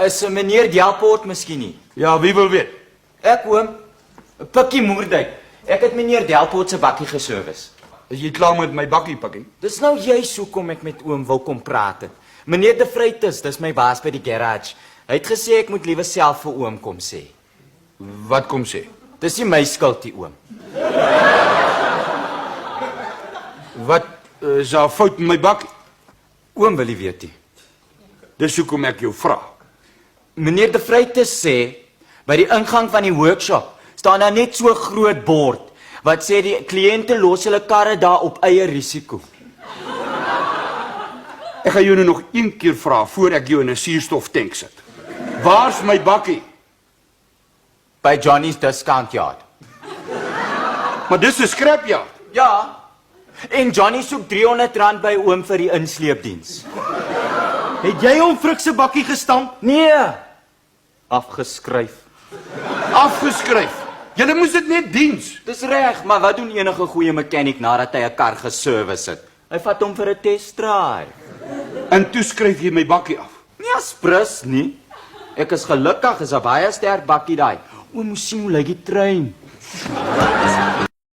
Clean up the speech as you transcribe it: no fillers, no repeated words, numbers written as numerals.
Is meneer Delpoort miskien nie? Ja, wie wil weet? Ek oom, Pikkie Moerdijk. Ek het meneer Delpoort se bakkie geservice. Is jy klaar met my bakkie, Pikkie? Dis nou juist hoekom ek met oom wil kom praat het. Meneer De Vrytes, dis my baas by die garage. Hy het gesê ek moet liewe self vir oom kom sê. Wat kom sê? Dis nie my skuld die oom. Wat is daar fout met my bakkie? Oom wil nie weet nie. Dis hoekom ek jou vra. Meneer De Vrytes sê, by die ingang van die workshop staan daar net so groot bord wat sê die kliënte los hulle karre daar op eie risiko. Ek gaan jou nou nog een keer vra voor ek jou in 'n suurstoftank sit. Waar's my bakkie? By Johnny's Discount Yard. Maar dis 'n scrapyard. Ja, en Johnny soek R300 by oom vir die insleepdiens. Het jy hom Frik se bakkie gestamp? Nee, afgeskryf. Afgeskryf. Julle moes dit net diens. Dis reg, maar wat doen enige goeie mechanic nadat hy 'n kar geservice het? Hy vat hom vir 'n test drive. En toe skryf jy my bakkie af. Nee, sprus nie. Ek is gelukkig, is 'n baie sterk bakkie daai. Oom, moes sien hoe lyk die trein.